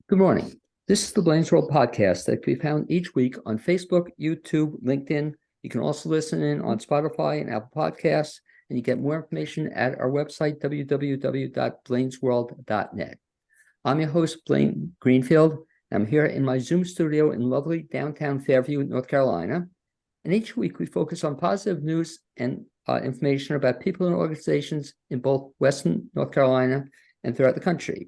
Good morning. This is the Blaine's World podcast that can be found each week on Facebook, YouTube, LinkedIn. You can also listen in on Spotify and Apple Podcasts, and you get more information at our website, www.blainesworld.net. I'm your host, Blaine Greenfield. I'm here in my Zoom studio in lovely downtown Fairview, North Carolina. And each week we focus on positive news and information about people and organizations in both Western North Carolina and throughout the country.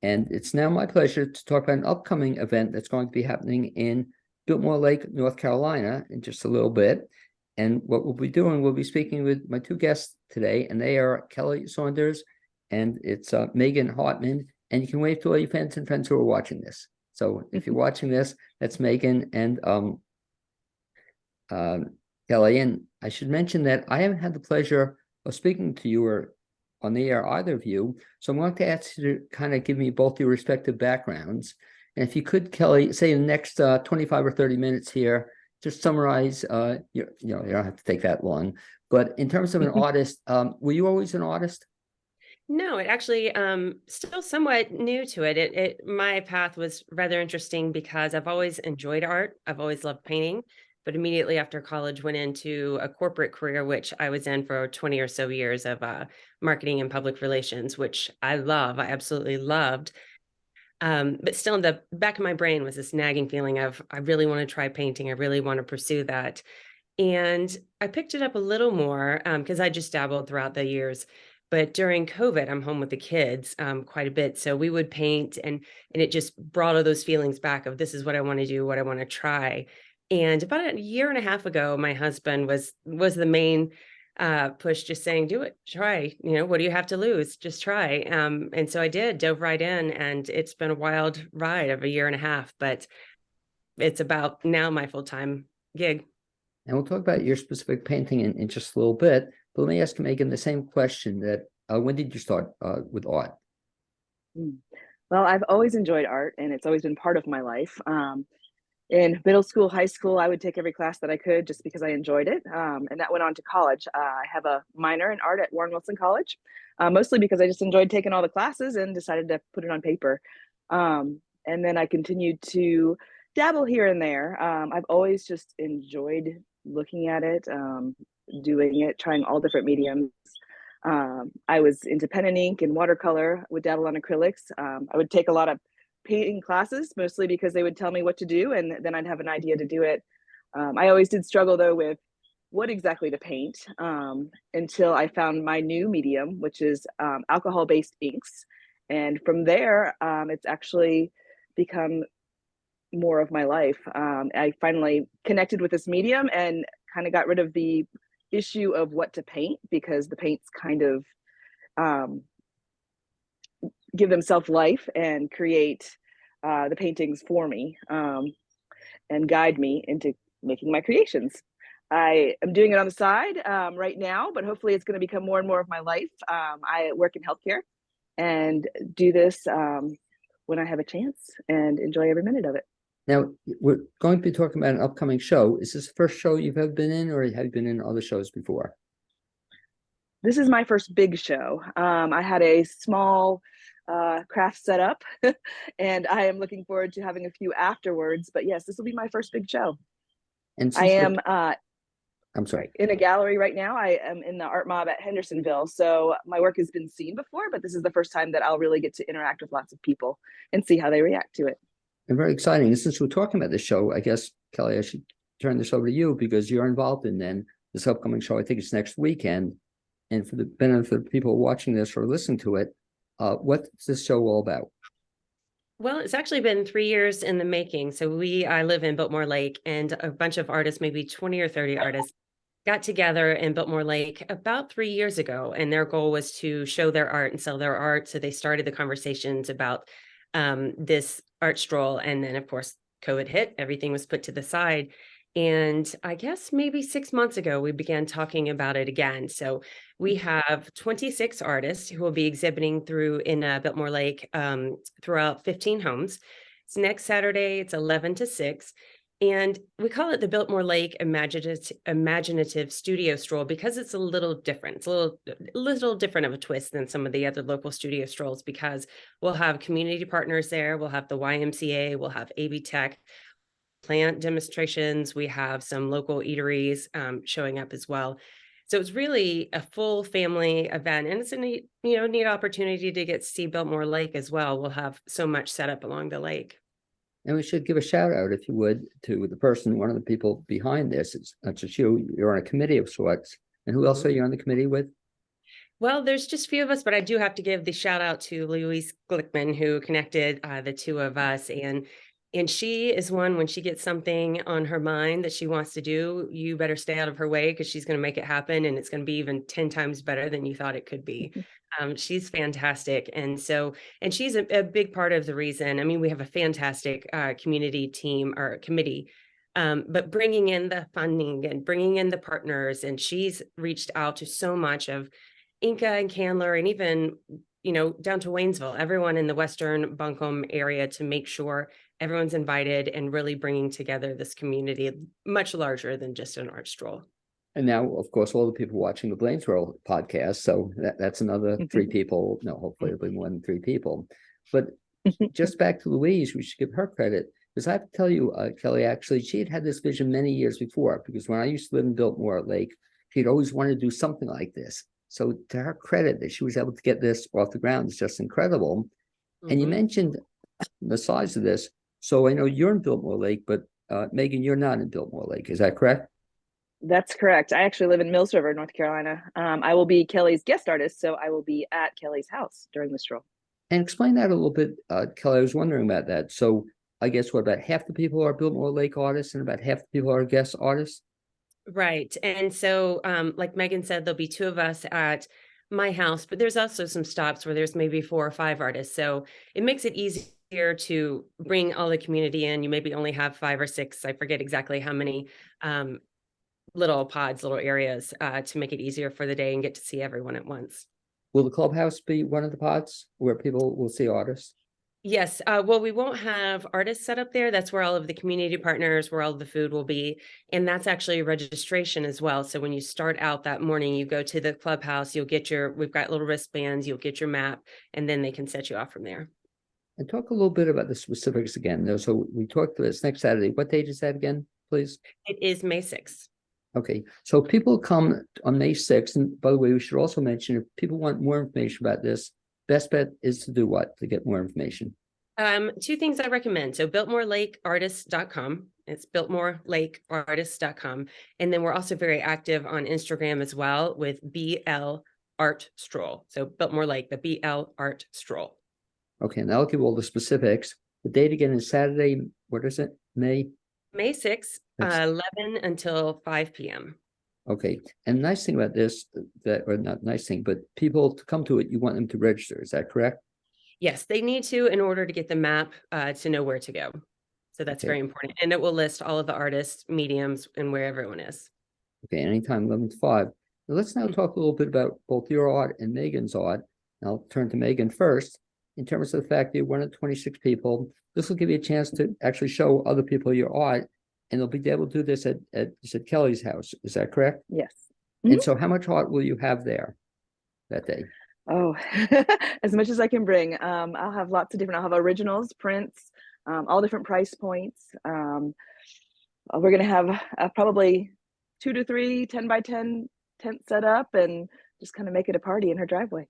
And it's now my pleasure to talk about an upcoming event that's going to be happening in Biltmore Lake, North Carolina, in just a little bit. And what we'll be doing, we'll be speaking with my two guests today, and they are Kelly Saunders and it's Megan Hartman. And you can wave to all your fans and friends who are watching this. So if you're watching this, that's Megan and Kelly. And I should mention that I haven't had the pleasure of speaking to you or on the air, either of you. So I'm going to ask you to kind of give me both your respective backgrounds. And if you could, Kelly, say in the next 25 or 30 minutes here, just summarize, you don't have to take that long, but in terms of an artist, were you always an artist? No, it actually still somewhat new to it. My path was rather interesting because I've always enjoyed art. I've always loved painting, but immediately after college went into a corporate career, which I was in for 20 or so years of marketing and public relations, which I love. I absolutely loved. But still in the back of my brain was this nagging feeling of, I really want to try painting. I really want to pursue that. And I picked it up a little more because I just dabbled throughout the years. But during COVID, I'm home with the kids quite a bit. So we would paint and it just brought all those feelings back of this is what I want to do, what I want to try. And about a year and a half ago, my husband was the main push, just saying, do it, try, what do you have to lose? Just try. And so I dove right in, and it's been a wild ride of a year and a half, but it's about now my full-time gig. And we'll talk about your specific painting in just a little bit. But let me ask Megan the same question that when did you start with art? Well, I've always enjoyed art, and it's always been part of my life. In middle school, high school, I would take every class that I could just because I enjoyed it. And that went on to college. I have a minor in art at Warren Wilson College, mostly because I just enjoyed taking all the classes and decided to put it on paper. And then I continued to dabble here and there. I've always just enjoyed looking at it, doing it, trying all different mediums. I was into pen and ink and watercolor, would dabble on acrylics. I would take a lot of painting classes, mostly because they would tell me what to do, and then I'd have an idea to do it. I always did struggle, though, with what exactly to paint until I found my new medium, which is alcohol-based inks. And from there, it's actually become more of my life. I finally connected with this medium and kind of got rid of the issue of what to paint, because the paints kind of give themselves life and create the paintings for me and guide me into making my creations. I am doing it on the side right now, but hopefully it's going to become more and more of my life. I work in healthcare and do this when I have a chance and enjoy every minute of it. Now, we're going to be talking about an upcoming show. Is this the first show you've ever been in, or have you been in other shows before? This is my first big show. I had a small craft set up and I am looking forward to having a few afterwards. But yes, this will be my first big show. And I am I'm sorry, in a gallery right now. I am in the art mob at Hendersonville. So my work has been seen before, but this is the first time that I'll really get to interact with lots of people and see how they react to it. and very exciting. And since we're talking about the show, I guess, Kelly, I should turn this over to you because you're involved in then this upcoming show. I think it's next weekend. And for the benefit of people watching this or listening to it, what's this show all about? Well, it's actually been 3 years in the making. So I live in Biltmore Lake, and a bunch of artists, maybe 20 or 30 artists, got together in Biltmore Lake about 3 years ago. And their goal was to show their art and sell their art. So they started the conversations about this art stroll. And then, of course, COVID hit, everything was put to the side. And I guess maybe 6 months ago, we began talking about it again. So we have 26 artists who will be exhibiting in Biltmore Lake throughout 15 homes. It's next Saturday, it's 11 to 6. And we call it the Biltmore Lake Imaginative Studio Stroll because it's a little different. It's a little different of a twist than some of the other local studio strolls, because we'll have community partners there. We'll have the YMCA, we'll have AB Tech, plant demonstrations. We have some local eateries showing up as well. So it's really a full family event, and it's a neat opportunity to get to see Biltmore Lake as well. We'll have so much set up along the lake. And we should give a shout out, if you would, to the person, one of the people behind this. It's not just you, you're on a committee of sorts. And who else are you on the committee with? Well, there's just a few of us, but I do have to give the shout out to Louise Glickman, who connected the two of us. And she is one, when she gets something on her mind that she wants to do, you better stay out of her way, because she's going to make it happen. And it's going to be even 10 times better than you thought it could be. She's fantastic. And she's a big part of the reason. I mean, we have a fantastic community team or committee, but bringing in the funding and bringing in the partners. And she's reached out to so much of Inca and Candler, and even, down to Waynesville, everyone in the Western Buncombe area, to make sure everyone's invited and really bringing together this community much larger than just an art stroll. And now, of course, all the people watching the BLAINESWORLD podcast. So that's another 3 people. No, hopefully it'll be more than 3 people. But just back to Louise, we should give her credit, because I have to tell you, Kelly, actually, she had this vision many years before, because when I used to live in Biltmore Lake, she'd always wanted to do something like this. So to her credit, that she was able to get this off the ground is just incredible. And you mentioned the size of this. So I know you're in Biltmore Lake, but Megan, you're not in Biltmore Lake. Is that correct? That's correct. I actually live in Mills River, North Carolina. I will be Kelly's guest artist, so I will be at Kelly's house during the stroll. And explain that a little bit, Kelly. I was wondering about that. So I guess what, about half the people are Biltmore Lake artists and about half the people are guest artists? Right. And so, like Megan said, there'll be 2 of us at my house, but there's also some stops where there's maybe 4 or 5 artists. So it makes it easier to bring all the community in. You maybe only have 5 or 6, I forget exactly how many, little pods, little areas, to make it easier for the day and get to see everyone at once. Will the clubhouse be one of the pods where people will see artists? Yes. Well, we won't have artists set up there. That's where all of the community partners, where all the food will be. And that's actually registration as well. So when you start out that morning, you go to the clubhouse, you'll get we've got little wristbands, you'll get your map, and then they can set you off from there. And talk a little bit about the specifics again. So we talked to this next Saturday. What date is that again, please? It is May 6th. Okay, so people come on May 6th. And by the way, we should also mention, if people want more information about this, best bet is to do what to get more information? 2 things I recommend. So BiltmoreLakeArtists.com. It's BiltmoreLakeArtists.com. And then we're also very active on Instagram as well with BL Art Stroll. So Biltmore Lake, the BL Art Stroll. Okay, and I'll give all the specifics. The date again is Saturday. What is it? May 6th, 11 until 5 p.m. Okay, and the nice thing about this, or not nice thing, but people to come to it, you want them to register. Is that correct? Yes, they need to, in order to get the map, to know where to go. So that's very important. And it will list all of the artists, mediums, and where everyone is. Okay, anytime 11 to 5. Now let's now talk a little bit about both your art and Megan's art. I'll turn to Megan first. In terms of the fact that you're one of 26 people, this will give you a chance to actually show other people your art, and they'll be able to do this at Kelly's house. Is that correct? Yes. And so how much art will you have there that day? Oh, as much as I can bring. I'll have lots of different, I'll have originals, prints, all different price points. We're going to have probably 2 to 3 10 by 10 tents set up and just kind of make it a party in her driveway.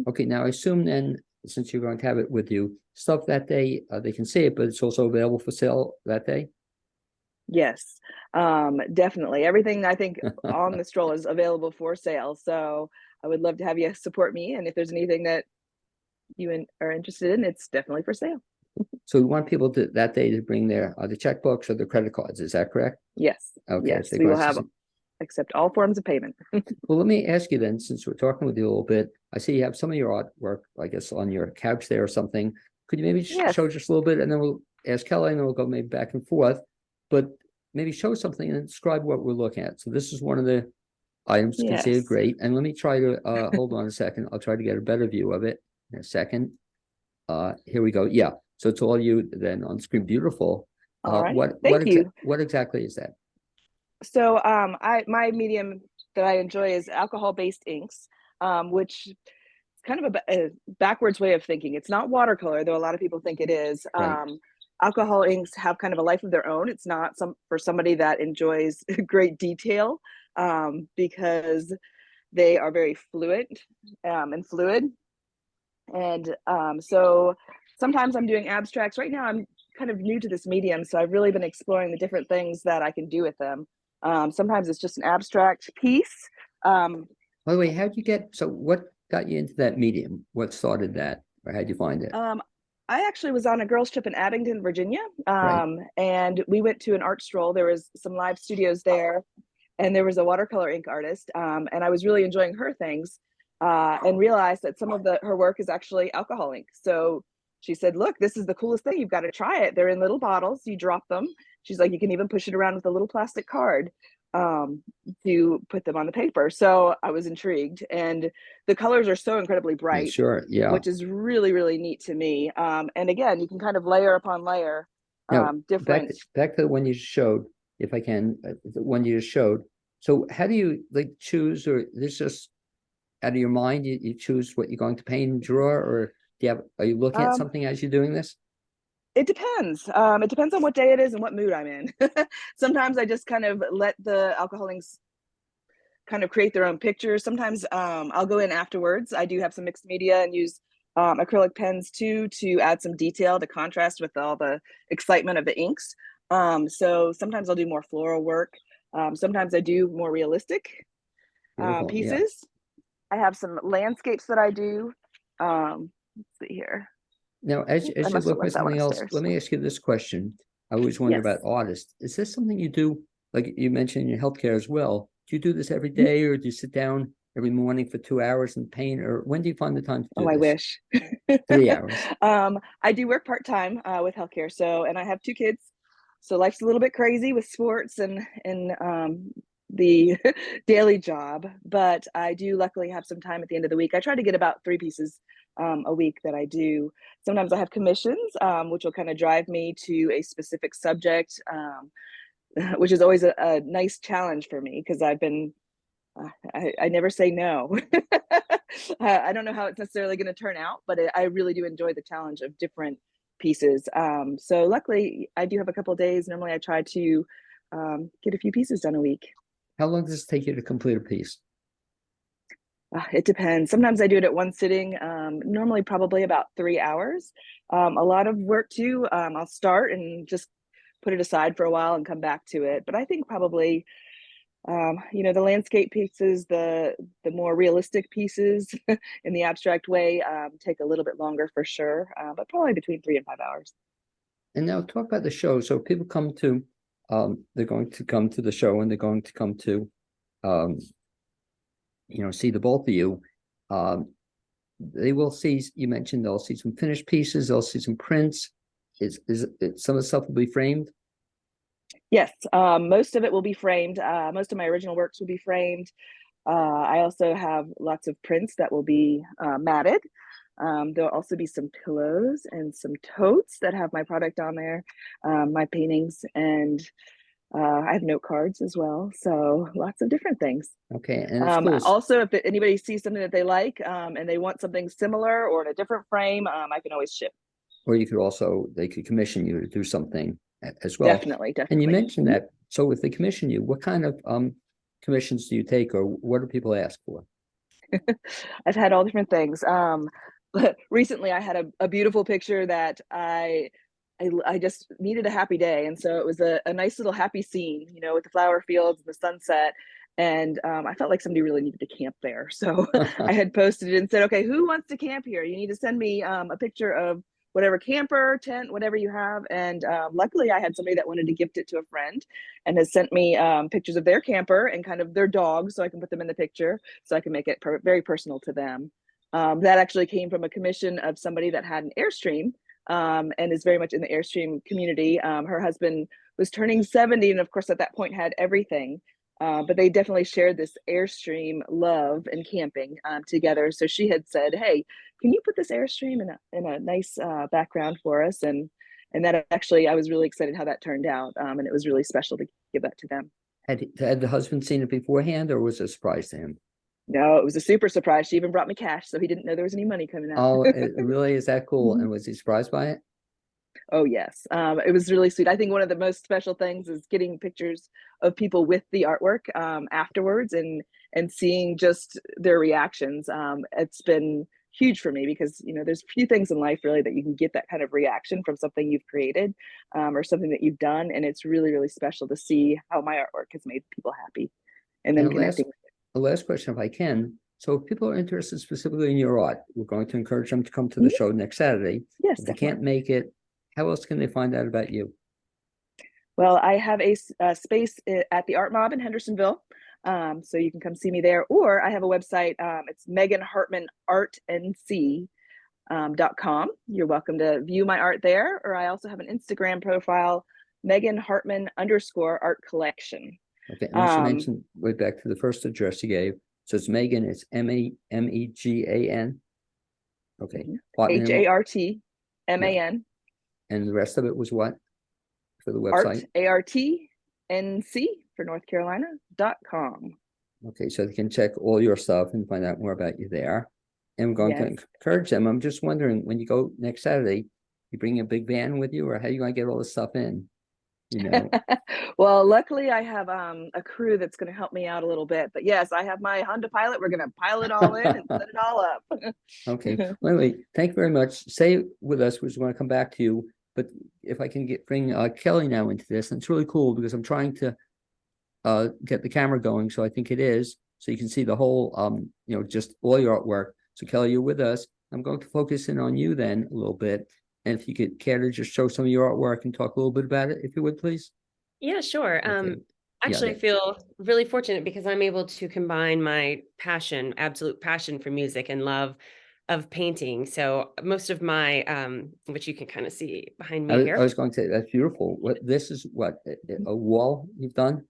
Okay, now I assume then, since you're going to have it with you, stuff that day, they can see it, but it's also available for sale that day? Yes, definitely. Everything I think on the stroll is available for sale. So I would love to have you support me. And if there's anything that you are interested in, it's definitely for sale. So we want people to that day to bring their the checkbooks or the credit cards. Is that correct? Yes. Okay. Yes, So we will have accept all forms of payment. Well, let me ask you then, since we're talking with you a little bit, I see you have some of your artwork, I guess, on your couch there or something. Could you maybe show just a little bit, and then we'll ask Kelly, and then we'll go maybe back and forth, but maybe show something and describe what we're looking at. So this is one of the items. You can see it great. And let me try to hold on a second. I'll try to get a better view of it in a second. Here we go. Yeah. So it's all you then on screen. Beautiful. All right. What Thank you. what exactly is that? So my medium that I enjoy is alcohol-based inks, which is kind of a backwards way of thinking. It's not watercolor, though a lot of people think it is. Right. Alcohol inks have kind of a life of their own. It's not for somebody that enjoys great detail, because they are very fluid and fluid. And so sometimes I'm doing abstracts. Right now, I'm kind of new to this medium, so I've really been exploring the different things that I can do with them. Sometimes it's just an abstract piece. By the way, how'd you get, so what got you into that medium? What started that, or how'd you find it? I actually was on a girls' trip in Abingdon, Virginia, Right. and we went to an art stroll. There was some live studios there, and there was a watercolor ink artist, and I was really enjoying her things, and realized that some of her work is actually alcohol ink. So she said, "Look, this is the coolest thing. You've got to try it. They're in little bottles. You drop them." She's like, "You can even push it around with a little plastic card to put them on the paper." So I was intrigued, and the colors are so incredibly Yeah, bright, sure. Yeah. which is really, really neat to me. And again, you can kind of layer upon layer Now, different. back to the one you showed, if I can, the one you just showed. So how do you like choose, or this just out of your mind, you choose what you're going to paint and draw, or do you have, are you looking at Um, something as you're doing this? it depends. It depends on what day it is and what mood I'm in. Sometimes I just kind of let the alcohol inks kind of create their own pictures. Sometimes I'll go in afterwards. I do have some mixed media and use acrylic pens too to add some detail to contrast with all the excitement of the inks. So sometimes I'll do more floral work. Sometimes I do more realistic Beautiful. Yeah. pieces. I have some landscapes that I do. Let's see here. Now, as I you must have look for left that one something else, upstairs. let me ask you this question. I always wonder Yes. about artists. Is this something you do, like you mentioned in your healthcare as well? Do you do this every day, or do you sit down every morning for 2 hours and paint, or when do you find the time to do Oh, I this? wish. 3 hours. I do work part-time with healthcare. So, and I have 2 kids. So life's a little bit crazy with sports and the daily job, but I do luckily have some time at the end of the week. I try to get about 3 pieces a week that I do. Sometimes I have commissions, which will kind of drive me to a specific subject, which is always a nice challenge for me because I've been I never say no. I don't know how it's necessarily going to turn out, but I really do enjoy the challenge of different pieces. So luckily, I do have a couple of days. Normally, I try to get a few pieces done a week. How long does it take you to complete a piece? It depends. Sometimes I do it at one sitting. Normally, probably about 3 hours. A lot of work too. I'll start and just put it aside for a while and come back to it. But I think probably the landscape pieces, the more realistic pieces in the abstract way take a little bit longer for sure, but probably between 3 and 5 hours. And now talk about the show. So people come to, they're going to come to the show, and they're going to come to, see the both of you. They will see, you mentioned they'll see some finished pieces, they'll see some prints. Is some of the stuff will be framed? Yes, most of it will be framed. Most of my original works will be framed. I also have lots of prints that will be matted. There'll also be some pillows and some totes that have my product on there, my paintings, and I have note cards as well. So lots of different things. Okay, and it's cool. Also, if anybody sees something that they like and they want something similar or in a different frame, I can always ship. Or you could also, they could commission you to do something as well. Definitely. And you mentioned that. So if they commission you, what kind of commissions do you take, or what do people ask for? I've had all different things. But recently I had a beautiful picture that I just needed a happy day. And so it was a nice little happy scene, with the flower fields and the sunset. And I felt like somebody really needed to camp there. So I had posted it and said, okay, who wants to camp here? You need to send me a picture of whatever camper, tent, whatever you have. And luckily I had somebody that wanted to gift it to a friend and has sent me pictures of their camper and kind of their dogs so I can put them in the picture so I can make it very personal to them. That actually came from a commission of somebody that had an Airstream and is very much in the Airstream community. Her husband was turning 70 and of course at that point had everything. But they definitely shared this Airstream love and camping together. So she had said, hey, can you put this Airstream in a nice background for us? And And that actually, I was really excited how that turned out. And it was really special to give that to them. Had the husband seen it beforehand, or was it a surprise to him? No, it was a super surprise. She even brought me cash, so he didn't know there was any money coming out. Oh, it really is that cool? And was he surprised by it? Oh, yes. It was really sweet. I think one of the most special things is getting pictures of people with the artwork afterwards and seeing just their reactions. It's been huge for me because, you know, there's few things in life really that you can get that kind of reaction from something you've created or something that you've done. And it's really, really special to see how my artwork has made people happy and then connecting. The last question, if I can. So if people are interested specifically in your art, we're going to encourage them to come to the show next Saturday. Yes, if they can't make it, how else can they find out about you? Well, I have a space at the Art Mob in Hendersonville. So you can come see me there, or I have a website. It's Megan Hartman artnc.com. You're welcome to view my art there, or I also have an Instagram profile, Megan Hartman _art collection. Okay, and I should mention way back to the first address you gave. So it's Megan, it's MEGAN. Okay. HARTMAN. And the rest of it was what for the Art, website? ARTNC for North Carolina.com. Okay, so they can check all your stuff and find out more about you there. And we're going to encourage them. I'm just wondering, when you go next Saturday, you bring a big van with you, or how are you going to get all this stuff in? You know. Well, luckily I have a crew that's going to help me out a little bit. But yes, I have my Honda Pilot. We're going to pile it all in and set it all up. Okay. Well, anyway, thank you very much. Stay with us. We just want to come back to you. But if I can bring Kelly now into this, and it's really cool because I'm trying to get the camera going. So I think it is. So you can see the whole, you know, just all your artwork. So Kelly, you're with us. I'm going to focus in on you then a little bit. And if you could care to just show some of your artwork and talk a little bit about it, if you would, please. Yeah, sure. Okay. Actually, I feel really fortunate because I'm able to combine my passion, absolute passion for music and love of painting. So most of my, which you can kind of see behind me here. I was going to say, that's beautiful. This is what, a wall you've done?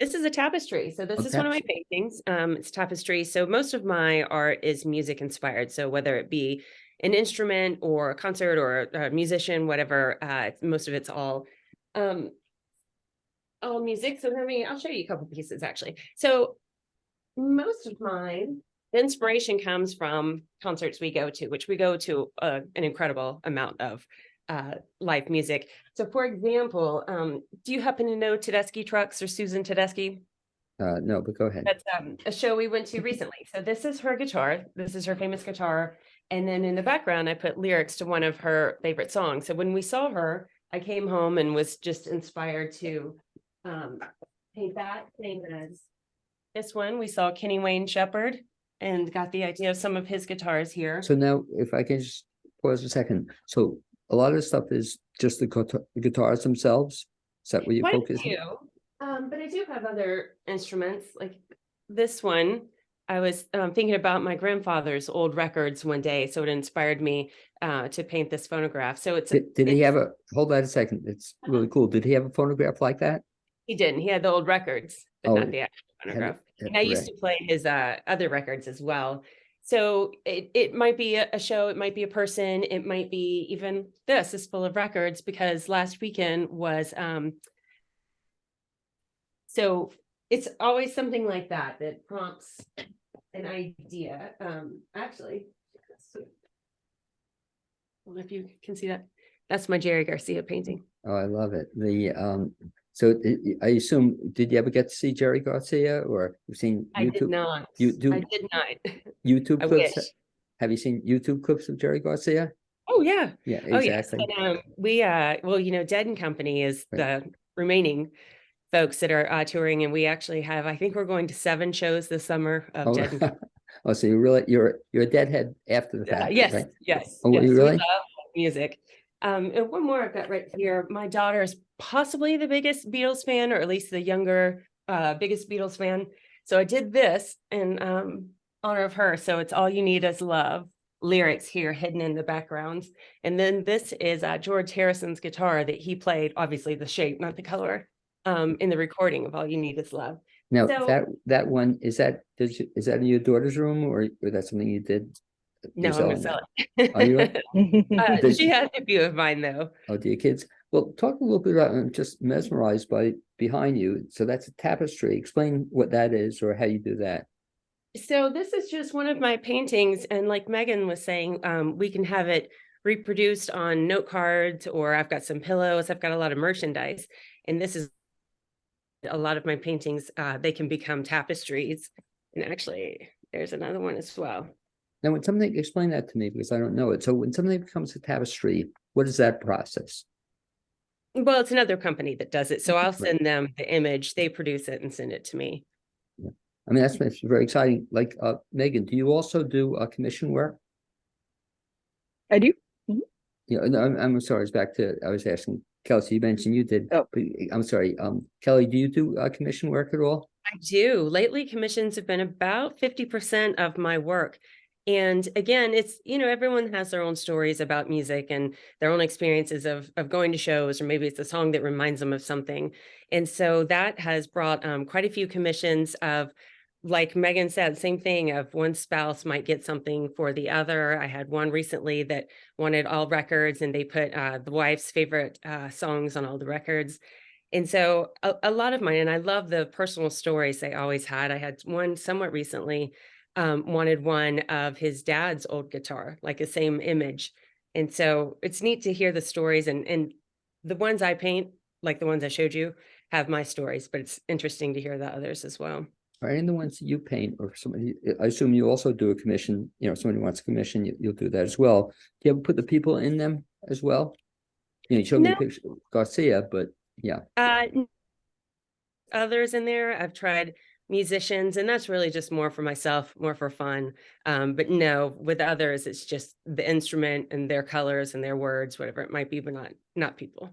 This is a tapestry. So this is one of my paintings. It's tapestry. So most of my art is music inspired. So whether it be an instrument or a concert or a musician, whatever, most of it's all music. So I'll show you a couple pieces actually. So most of mine, the inspiration comes from concerts we go to, which we go to an incredible amount of live music. So for example, do you happen to know Tedeschi Trucks or Susan Tedeschi? No, but go ahead. That's a show we went to recently. So this is her guitar. This is her famous guitar. And then in the background, I put lyrics to one of her favorite songs. So when we saw her, I came home and was just inspired to paint that. Same as this one. We saw Kenny Wayne Shepherd and got the idea of some of his guitars here. So now, if I can just pause a second. So a lot of the stuff is just the guitars themselves. Is that what you focus on? But I do have other instruments like this one. I was thinking about my grandfather's old records one day, so it inspired me to paint this phonograph. So did he have a, hold on a second, it's really cool. Did he have a phonograph like that? He didn't. He had the old records, but not the actual phonograph. And I used to play his other records as well. So it might be a show, it might be a person, it might be even this is full of records because last weekend was so it's always something like that that prompts an idea. Actually, well, if you can see that, that's my Jerry Garcia painting. Oh, I love it. So I assume, did you ever get to see Jerry Garcia, or you've seen YouTube? I did not. I did not. YouTube clips? Wish. Have you seen YouTube clips of Jerry Garcia? Oh yeah. Yeah, exactly. Oh, yes. And, well, you know, Dead and Company is the remaining folks that are touring, and we actually have, I think we're going to 7 shows this summer of Dead and Company. Oh, so you're a Deadhead after the fact. Yes, right? yes. Oh, yes. you really? We love music. And one more I've got right here. My daughter is possibly the biggest Beatles fan, or at least the younger, biggest Beatles fan. So I did this in honor of her. So it's All You Need Is Love. Lyrics here hidden in the background. And then this is George Harrison's guitar that he played, obviously the shape, not the color, in the recording of All You Need Is Love. Now that one, is that in your daughter's room, or that's something you did? You're No, I'm selling gonna that. sell Are you? it. She has a few of mine though. Oh, dear kids. Well, talk a little bit about, I'm just mesmerized by behind you. So that's a tapestry. Explain what that is or how you do that. So this is just one of my paintings, and like Megan was saying, we can have it reproduced on note cards, or I've got some pillows. I've got a lot of merchandise, and this is a lot of my paintings. They can become tapestries, and actually, there's another one as well. Now, when something, explain that to me because I don't know it. So when something becomes a tapestry, what is that process? Well, it's another company that does it, so I'll Right. send them the image. They produce it and send it to me. Yeah. I mean, that's very exciting. Like, Megan, do you also do commission work? I do. Mhm. Yeah, no, I'm sorry. It's back to, I was asking Kelsey, you mentioned you did. Oh. But I'm sorry. Kelly, do you do commission work at all? I do. Lately, commissions have been about 50% of my work. And again, it's, everyone has their own stories about music and their own experiences of going to shows, or maybe it's a song that reminds them of something. And so that has brought quite a few commissions of, like Megan said, same thing of one spouse might get something for the other. I had one recently that wanted all records, and they put the wife's favorite songs on all the records. And so a lot of mine, and I love the personal stories they always had. I had one somewhat recently, wanted one of his dad's old guitar, like the same image. And so it's neat to hear the stories, and the ones I paint, like the ones I showed you, have my stories, but it's interesting to hear the others as well. Are any of the ones that you paint or somebody, I assume you also do a commission, somebody wants a commission, you'll do that as well. Do you ever put the people in them as well? You showed me a No, picture of Garcia, but yeah. Others in there, I've tried musicians, and that's really just more for myself, more for fun. But no, with others, it's just the instrument and their colors and their words, whatever it might be, but not people.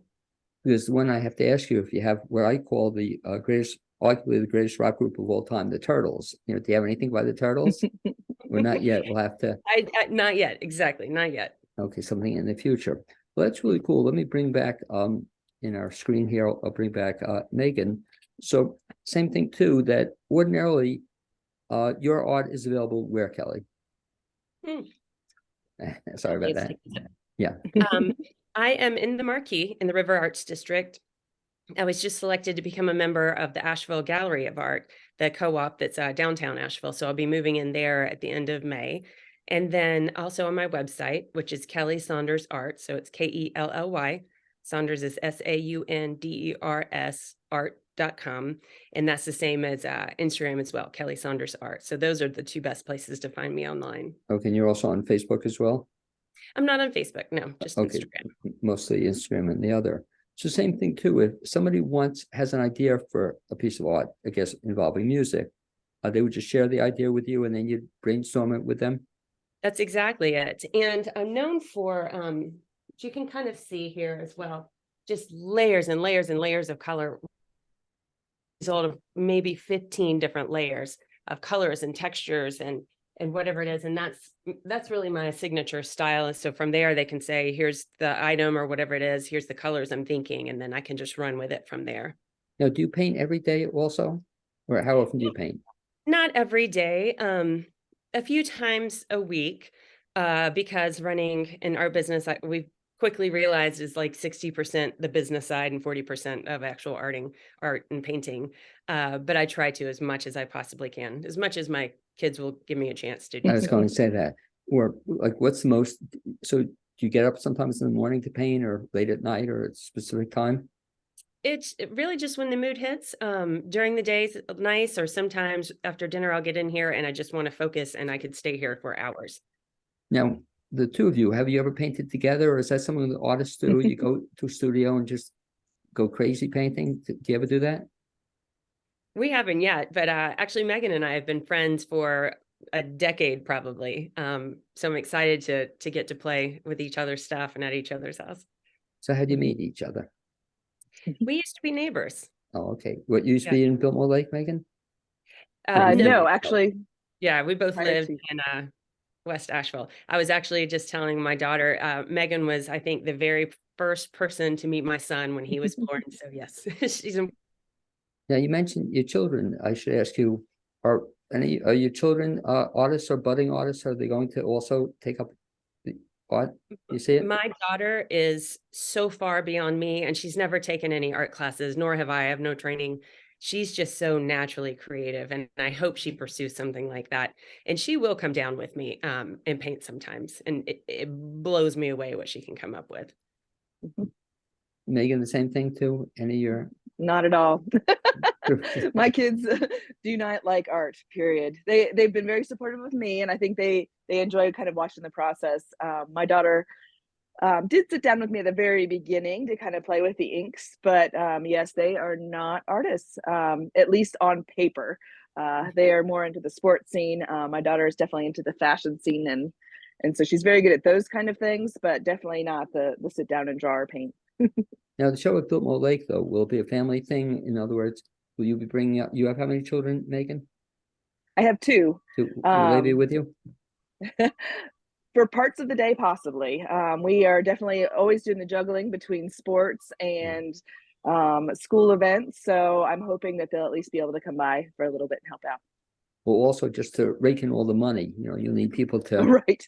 Because the one I have to ask you, if you have what I call the greatest, arguably the greatest rock group of all time, the Turtles. Do you have anything by the Turtles? Or not yet? We'll have to. Not yet, exactly, not yet. Okay, something in the future. Well, that's really cool. Let me bring back in our screen here. I'll bring back Megan. So same thing too. That ordinarily, your art is available where, Kelly? Sorry about that. Yeah. I am in the Marquee in the River Arts District. I was just selected to become a member of the Asheville Gallery of Art, the co-op that's downtown Asheville. So I'll be moving in there at the end of May. And then also on my website, which is Kelly Saunders Art. So it's Kelly. Saunders is SAUNDERS art.com. And that's the same as Instagram as well, Kelly Saunders Art. So those are the two best places to find me online. Okay, and you're also on Facebook as well? I'm not on Facebook, no, just okay. Instagram. Mostly Instagram and the other. So same thing too, if somebody has an idea for a piece of art, I guess, involving music, they would just share the idea with you and then you'd brainstorm it with them? That's exactly it. And I'm known for, you can kind of see here as well, just layers and layers and layers of color. Result of maybe 15 different layers of colors and textures and whatever it is. And that's really my signature style. And so from there, they can say, here's the item or whatever it is, here's the colors I'm thinking, and then I can just run with it from there. Now, do you paint every day also? Or how often do you paint? Not every day, a few times a week, because running an art business, we've quickly realized is like 60% the business side and 40% of actual art and painting. But I try to as much as I possibly can, as much as my kids will give me a chance to do. I was going to say that. Or like, what's the most, so do you get up sometimes in the morning to paint or late at night or at a specific time? It's really just when the mood hits. During the days, nice, or sometimes after dinner, I'll get in here and I just want to focus and I could stay here for hours. Now, the two of you, have you ever painted together, or is that something that artists do? You go to a studio and just go crazy painting? Do you ever do that? We haven't yet, but actually Megan and I have been friends for a decade probably. So I'm excited to get to play with each other's stuff and at each other's house. So how do you meet each other? We used to be neighbors. Oh, okay. What used to be in Biltmore Lake, Megan? No, actually. Yeah, we both Prior lived to- in West Asheville. I was actually just telling my daughter, Megan was, I think, the very first person to meet my son when he was born. So yes, she's Now, you mentioned your children. I should ask you, are Any, are your children artists or budding artists? Are they going to also take up the art? You see it? My daughter is so far beyond me, and she's never taken any art classes, nor have I. I have no training. She's just so naturally creative, and I hope she pursues something like that. And she will come down with me and paint sometimes, and it blows me away what she can come up with. Megan, the same thing too? Any of your Not at all. My kids do not like art, period. They've been very supportive of me, and I think they enjoy kind of watching the process. My daughter did sit down with me at the very beginning to kind of play with the inks, but yes, they are not artists, at least on paper. They are more into the sports scene. My daughter is definitely into the fashion scene, and so she's very good at those kind of things, but definitely not the sit down and draw or paint. Now, the show at Biltmore Lake, though, will it be a family thing? In other words, will you be bringing up, you have how many children, Megan? I have two. Will they be with you? For parts of the day, possibly. We are definitely always doing the juggling between sports and school events. So I'm hoping that they'll at least be able to come by for a little bit and help out. Well, also just to rake in all the money, you'll need people to, Right.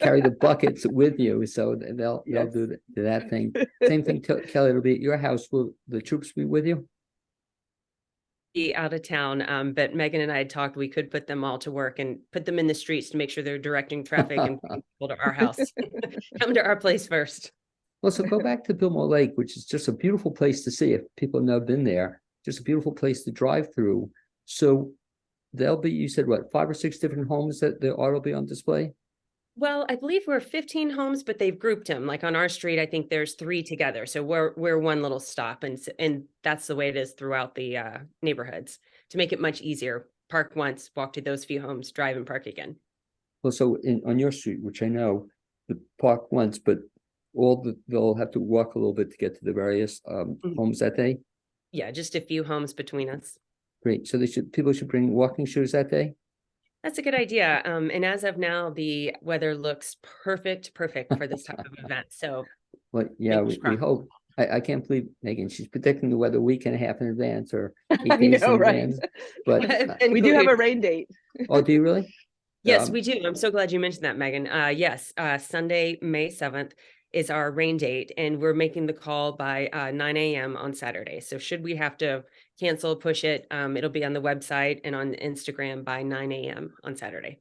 carry the buckets with you. So they'll Yes. do that thing. Same thing, Kelly, it'll be at your house. Will the troops be with you? Be out of town, but Megan and I had talked, we could put them all to work and put them in the streets to make sure they're directing traffic and bringing people to our house. Come to our place first. Well, so go back to Biltmore Lake, which is just a beautiful place to see if people have never been there. Just a beautiful place to drive through. So there'll be, you said what, 5 or 6 different homes that the art will be on display? Well, I believe we're 15 homes, but they've grouped them. Like on our street, I think there's 3 together. So we're one little stop, and that's the way it is throughout the neighborhoods to make it much easier. Park once, walk to those few homes, drive and park again. Well, so on your street, which I know, the park once, but they'll have to walk a little bit to get to the various homes that day. Yeah, just a few homes between us. Great. So people should bring walking shoes that day. That's a good idea. And as of now, the weather looks perfect for this type of event. So, Well, yeah, fingers we crossed. hope. I can't believe Megan, she's predicting the weather a week and a half in advance or 8 I days know, in right? advance. But And We do have a rain date. oh, do you really? yes, we do. I'm so glad you mentioned that, Megan. Yes, Sunday, May 7th is our rain date, and we're making the call by 9 a.m. on Saturday. So should we have to cancel, push it, it'll be on the website and on Instagram by 9 a.m. on Saturday.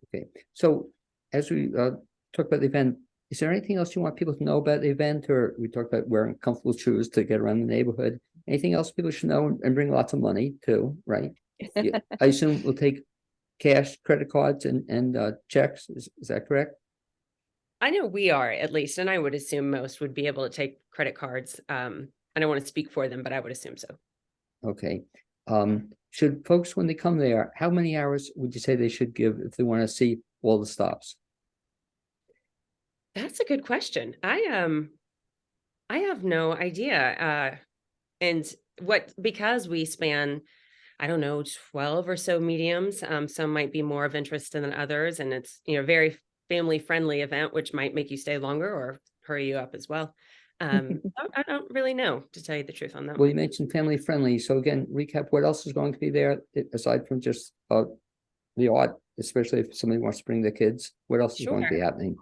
Okay. So as we talk about the event, is there anything else you want people to know about the event? Or we talked about wearing comfortable shoes to get around the neighborhood. Anything else people should know and bring lots of money too, right? Yeah, I assume we'll take cash, credit cards, and checks. Is that correct? I know we are, at least, and I would assume most would be able to take credit cards. I don't want to speak for them, but I would assume so. Okay. Should folks, when they come there, how many hours would you say they should give if they want to see all the stops? That's a good question. I have no idea. And because we span, I don't know, 12 or so mediums, some might be more of interest than others, and it's very family friendly event, which might make you stay longer or hurry you up as well. I don't really know, to tell you the truth on that. Well, you mentioned family friendly. So again, recap, what else is going to be there aside from just the art, especially if somebody wants to bring their kids? What else is going to be happening?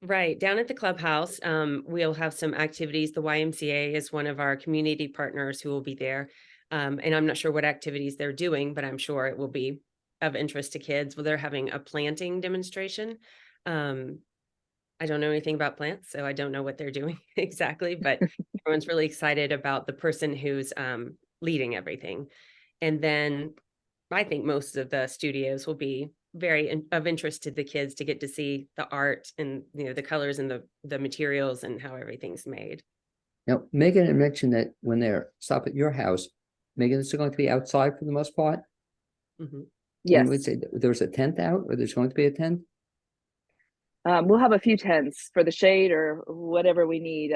Right. Down at the clubhouse, we'll have some activities. The YMCA is one of our community partners who will be there. And I'm not sure what activities they're doing, but I'm sure it will be of interest to kids. Well, they're having a planting demonstration. I don't know anything about plants, so I don't know what they're doing exactly, but everyone's really excited about the person who's leading everything. And then I think most of the studios will be very of interest to the kids to get to see the art and the colors and the materials and how everything's made. Now, Megan had mentioned that when they're stop at your house, Megan, is it going to be outside for the most part? Mm-hmm. Yes. And would say there's a tent out, or there's going to be a tent? We'll have a few tents for the shade or whatever we need.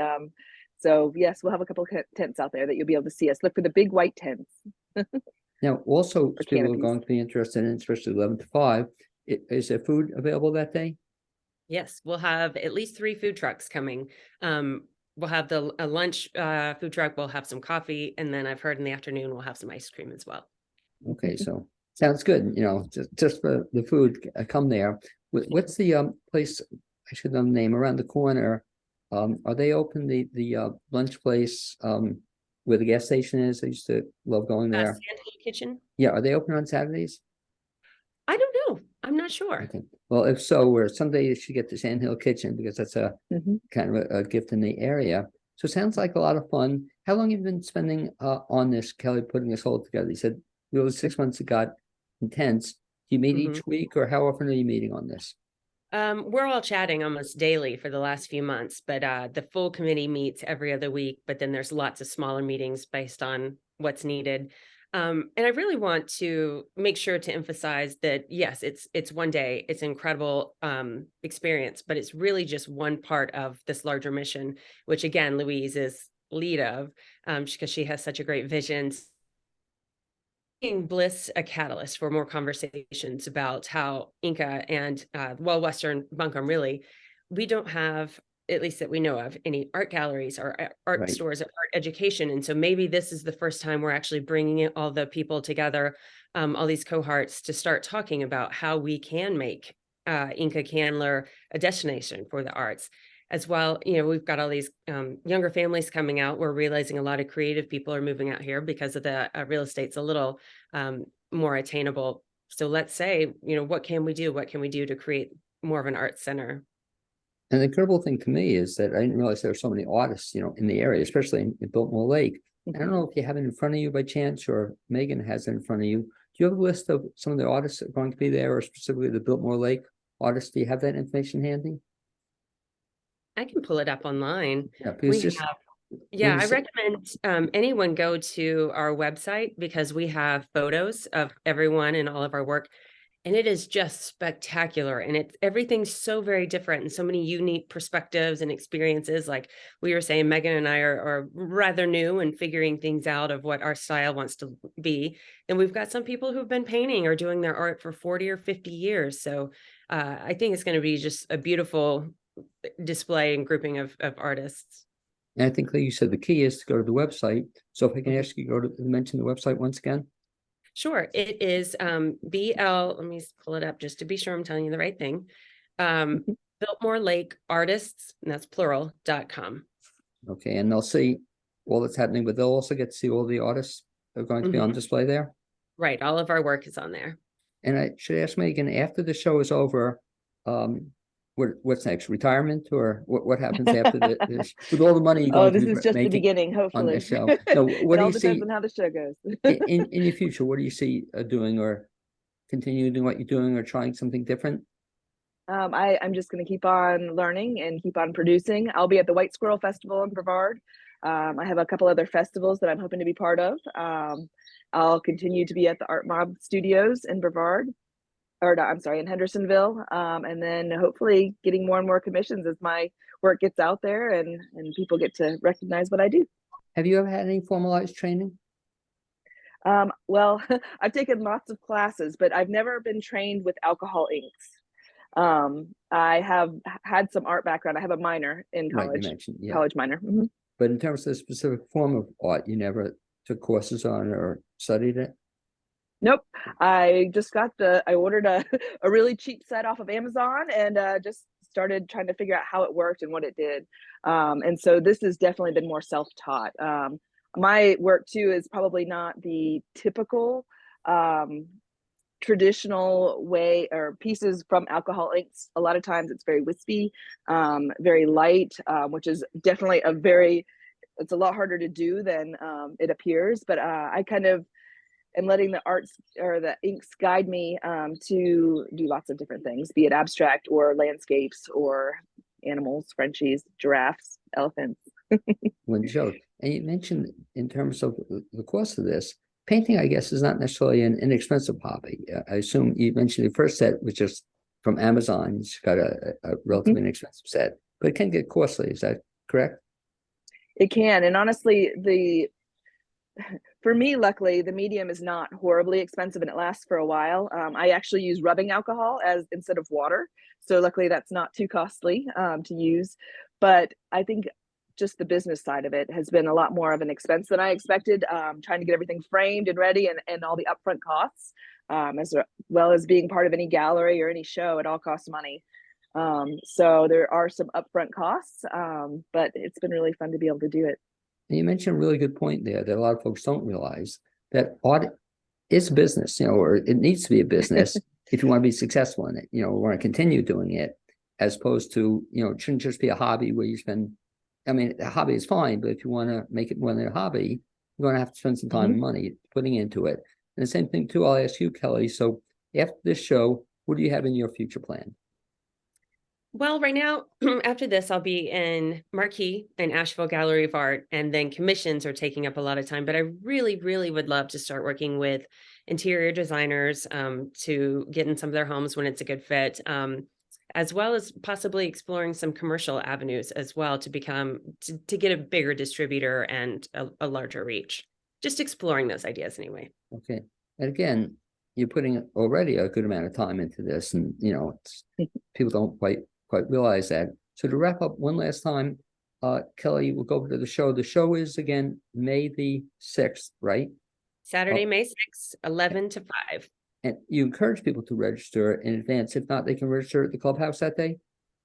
So yes, we'll have a couple of tents out there that you'll be able to see us. Look for the big white tents. Now, also, people are canopies. going to be interested in, especially 11 to 5. Is there food available that day? Yes, we'll have at least 3 food trucks coming. We'll have a lunch food truck. We'll have some coffee, and then I've heard in the afternoon we'll have some ice cream as well. Okay, so Sounds good. Just for the food, come there. What's the place? I should know the name around the corner. Are they open the lunch place where the gas station is? I used to love going there. Sandhill Kitchen. Yeah, are they open on Saturdays? I don't know. I'm not sure. Okay. Well, if so, we're someday you should get to Sandhill Kitchen because that's a kind of a gift in the area. So it sounds like a lot of fun. How long have you been spending on this, Kelly, putting this whole together? You said it was 6 months it got intense. Do you meet each week, or how often are you meeting on this? We're all chatting almost daily for the last few months, but the full committee meets every other week, but then there's lots of smaller meetings based on what's needed. And I really want to make sure to emphasize that, yes, it's one day, it's an incredible experience, but it's really just one part of this larger mission, which again, Louise is lead of, because she has such a great vision. Bliss a catalyst for more conversations about how Inca and Western Buncombe, really, we don't have, at least that we know of, any art galleries or art stores or art education. And so maybe this is the first time we're actually bringing all the people together, all these cohorts, to start talking about how we can make Inca Candler a destination for the arts. As well, we've got all these younger families coming out. We're realizing a lot of creative people are moving out here because of the real estate's a little more attainable. So let's say, what can we do? What can we do to create more of an art center? And the incredible thing to me is that I didn't realize there were so many artists, in the area, especially in Biltmore Lake. I don't know if you have it in front of you by chance, or Megan has it in front of you. Do you have a list of some of the artists that are going to be there, or specifically the Biltmore Lake artists? Do you have that information handy? I can pull it up online. Yeah, I recommend anyone go to our website, because we have photos of everyone and all of our work, and it is just spectacular. And everything's so very different, and so many unique perspectives and experiences. Like we were saying, Megan and I are rather new and figuring things out of what our style wants to be. And we've got some people who've been painting or doing their art for 40 or 50 years. So I think it's going to be just a beautiful display and grouping of artists. And I think, like you said, the key is to go to the website. So if I can ask you to mention the website once again. Sure. It is let me pull it up just to be sure I'm telling you the right thing. Biltmore Lake Artists, and that's plural.com. Okay, and they'll see all that's happening, but they'll also get to see all the artists that are going to be on display there. Right. All of our work is on there. And I should ask Megan, after the show is over, what's next? Retirement, or what happens after this with all the money you're going this to be is just the beginning, hopefully. On the show. No, what do you see? Depends on how the show goes. in your future, what do you see doing, or continue doing what you're doing, or trying something different? I'm just going to keep on learning and keep on producing. I'll be at the White Squirrel Festival in Brevard. I have a couple other festivals that I'm hoping to be part of. I'll continue to be at the Art Mob Studios in Brevard. In Hendersonville, and then hopefully getting more and more commissions as my work gets out there and people get to recognize what I do. Have you ever had any formalized training? Well, I've taken lots of classes, but I've never been trained with alcohol inks. I have had some art background. I have a minor in college, college minor. But in terms of the specific form of art, you never took courses on or studied it? Nope. I just I ordered a really cheap set off of Amazon and just started trying to figure out how it worked and what it did. And so this has definitely been more self-taught. My work too is probably not the typical traditional way or pieces from alcohol inks. A lot of times it's very wispy, very light, which is definitely it's a lot harder to do than it appears. But I kind of and letting the arts or the inks guide me to do lots of different things, be it abstract or landscapes or animals, Frenchies, giraffes, elephants. One joke. And you mentioned in terms of the cost of this, painting, I guess, is not necessarily an inexpensive hobby. I assume you mentioned the first set was just from Amazon. It's got a relatively inexpensive set, but it can get costly. Is that correct? It can. And honestly, for me, luckily, the medium is not horribly expensive and it lasts for a while. I actually use rubbing alcohol instead of water. So luckily that's not too costly to use. But I think just the business side of it has been a lot more of an expense than I expected, trying to get everything framed and ready and all the upfront costs. as well as being part of any gallery or any show. It all costs money. So there are some upfront costs, but it's been really fun to be able to do it. And you mentioned a really good point there that a lot of folks don't realize, that art is business, or it needs to be a business if you want to be successful in it, want to continue doing it, as opposed to, it shouldn't just be a hobby where you spend, a hobby is fine, but if you want to make it more than a hobby, you're going to have to spend some time and money putting into it. And the same thing too, I'll ask you, Kelly. So after this show, what do you have in your future plan? Well, right now, after this, I'll be in Marquee and Asheville Gallery of Art, and then commissions are taking up a lot of time. But I really, really would love to start working with interior designers to get in some of their homes when it's a good fit, as well as possibly exploring some commercial avenues as well to get a bigger distributor and a larger reach. Just exploring those ideas anyway. Okay. And again, you're putting already a good amount of time into this, and people don't quite realize that. So to wrap up one last time, Kelly, we'll go over to the show. The show is again May the 6th, right? Saturday, May 6th, 11 to 5. And you encourage people to register in advance. If not, they can register at the clubhouse that day?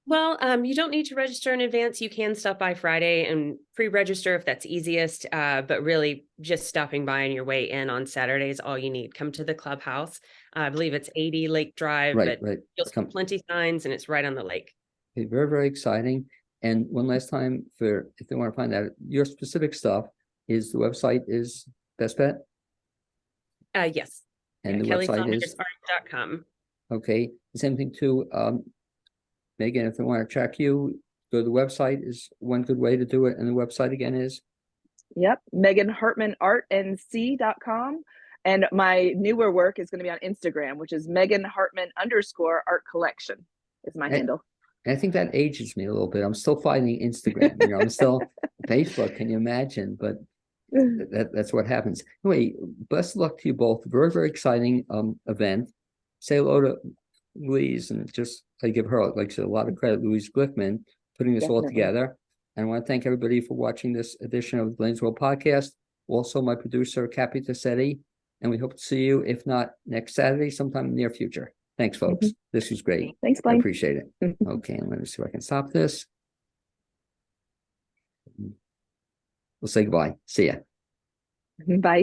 Well, you don't need to register in advance. You can stop by Friday and pre-register if that's easiest. But really, just stopping by on your way in on Saturday is all you need. Come to the clubhouse. I believe it's 80 Lake Drive. Right. You'll see plenty of signs, and it's right on the lake. Okay, very, very exciting. And one last time, if they want to find out your specific stuff, is the website is Best Bet? Yes. And the website is KellySaundersArt.com. Okay. The same thing too. Megan, if they want to track you, go to the website is one good way to do it. And the website again is? Yep. Megan Hartman ArtNC.com. And my newer work is going to be on Instagram, which is Megan Hartman _art collection is my handle. And I think that ages me a little bit. I'm still finding Instagram, I'm still Facebook. Can you imagine? But that's what happens. Anyway, best of luck to you both. Very, very exciting event. Say hello to Louise, and just I give her a lot of credit, Louise Glickman, putting this all together. And I want to thank everybody for watching this edition of the Blaine's World podcast. Also, my producer, Cappy Tassetti, and we hope to see you, if not next Saturday, sometime in the near future. Thanks, folks. This was great. Thanks, Blaine. I appreciate it. Okay, and let me see if I can stop this. We'll say goodbye. See ya. Bye.